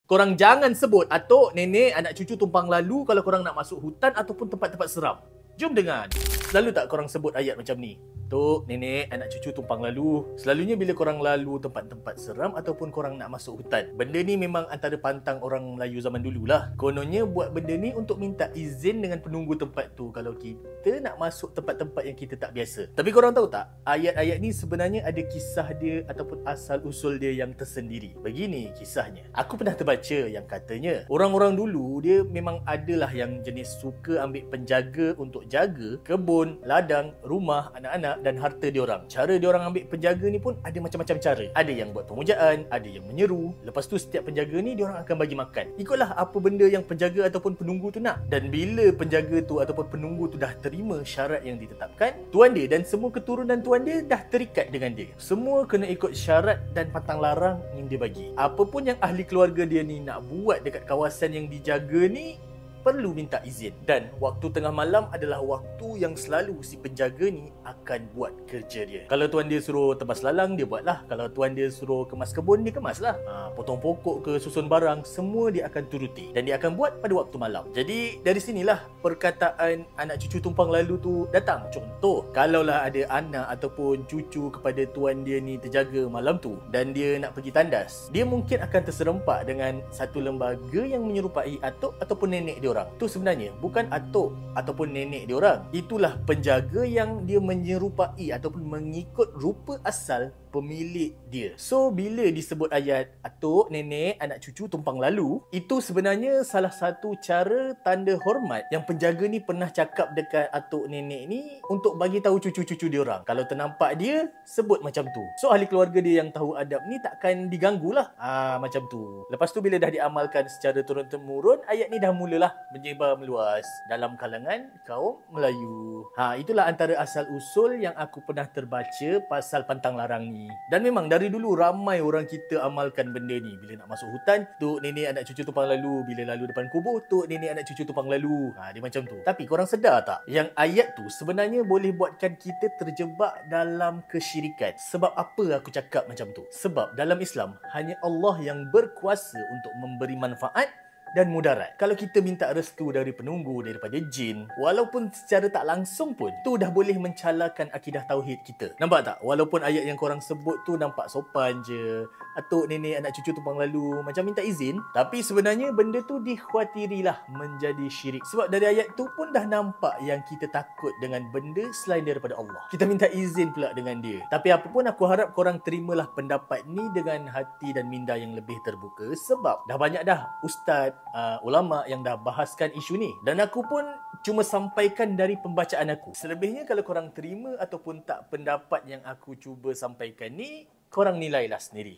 Korang jangan sebut atuk, nenek, anak cucu tumpang lalu kalau korang nak masuk hutan ataupun tempat-tempat seram. Jom dengar. Selalu tak korang sebut ayat macam ni? Tok, nenek, anak cucu tumpang lalu. Selalunya bila korang lalu tempat-tempat seram ataupun korang nak masuk hutan. Benda ni memang antara pantang orang Melayu zaman dulu lah. Kononnya buat benda ni untuk minta izin dengan penunggu tempat tu kalau kita nak masuk tempat-tempat yang kita tak biasa. Tapi korang tahu tak? Ayat-ayat ni sebenarnya ada kisah dia ataupun asal-usul dia yang tersendiri. Begini kisahnya. Aku pernah terbaca yang katanya orang-orang dulu dia memang adalah yang jenis suka ambil penjaga untuk jaga kebun, ladang, rumah, anak-anak dan harta diorang. Cara diorang ambil penjaga ni pun ada macam-macam cara. Ada yang buat pemujaan, ada yang menyeru. Lepas tu setiap penjaga ni diorang akan bagi makan. Ikutlah apa benda yang penjaga ataupun penunggu tu nak. Dan bila penjaga tu ataupun penunggu tu dah terima syarat yang ditetapkan, tuan dia dan semua keturunan tuan dia dah terikat dengan dia. Semua kena ikut syarat dan pantang larang yang dia bagi. Apa pun yang ahli keluarga dia ni nak buat dekat kawasan yang dijaga ni perlu minta izin. Dan waktu tengah malam adalah waktu yang selalu si penjaga ni akan buat kerja dia. Kalau tuan dia suruh tebas lalang, dia buatlah. Kalau tuan dia suruh kemas kebun, dia kemaslah. Potong pokok ke susun barang, semua dia akan turuti. Dan dia akan buat pada waktu malam. Jadi dari sinilah perkataan anak cucu tumpang lalu tu datang. Contoh, kalaulah ada anak ataupun cucu kepada tuan dia ni terjaga malam tu dan dia nak pergi tandas, dia mungkin akan terserempak dengan satu lembaga yang menyerupai atuk ataupun nenek dia orang. Tu sebenarnya bukan atuk ataupun nenek dia orang. Itulah penjaga yang dia menyerupai ataupun mengikut rupa asal pemilik dia. So bila disebut ayat atuk, nenek, anak cucu tumpang lalu, itu sebenarnya salah satu cara tanda hormat yang penjaga ni pernah cakap dekat atuk nenek ni untuk bagi tahu cucu-cucu dia orang. Kalau ternampak dia, sebut macam tu. So ahli keluarga dia yang tahu adab ni takkan diganggu lah. Macam tu. Lepas tu bila dah diamalkan secara turun-temurun, ayat ni dah mulalah menyebar meluas dalam kalangan kaum Melayu. Itulah antara asal-usul yang aku pernah terbaca pasal pantang larang ni. Dan memang dari dulu ramai orang kita amalkan benda ni. Bila nak masuk hutan, tok nenek anak cucu tumpang lalu. Bila lalu depan kubur, tok nenek anak cucu tumpang lalu. Dia macam tu. Tapi korang sedar tak? Yang ayat tu sebenarnya boleh buatkan kita terjebak dalam kesyirikan. Sebab apa aku cakap macam tu? Sebab dalam Islam, hanya Allah yang berkuasa untuk memberi manfaat dan mudarat. Kalau kita minta restu dari penunggu, daripada jin, walaupun secara tak langsung pun, tu dah boleh mencalakan akidah tauhid kita. Nampak tak? Walaupun ayat yang korang sebut tu nampak sopan je, atuk, nenek, anak cucu tumpang lalu, macam minta izin, tapi sebenarnya benda tu dikhawatirilah menjadi syirik. Sebab dari ayat tu pun dah nampak yang kita takut dengan benda selain daripada Allah. Kita minta izin pula dengan dia. Tapi apa pun aku harap korang terimalah pendapat ni dengan hati dan minda yang lebih terbuka. Sebab dah banyak dah ustaz, ulama yang dah bahaskan isu ni. Dan aku pun cuma sampaikan dari pembacaan aku. Selebihnya kalau korang terima ataupun tak pendapat yang aku cuba sampaikan ni, korang nilailah sendiri.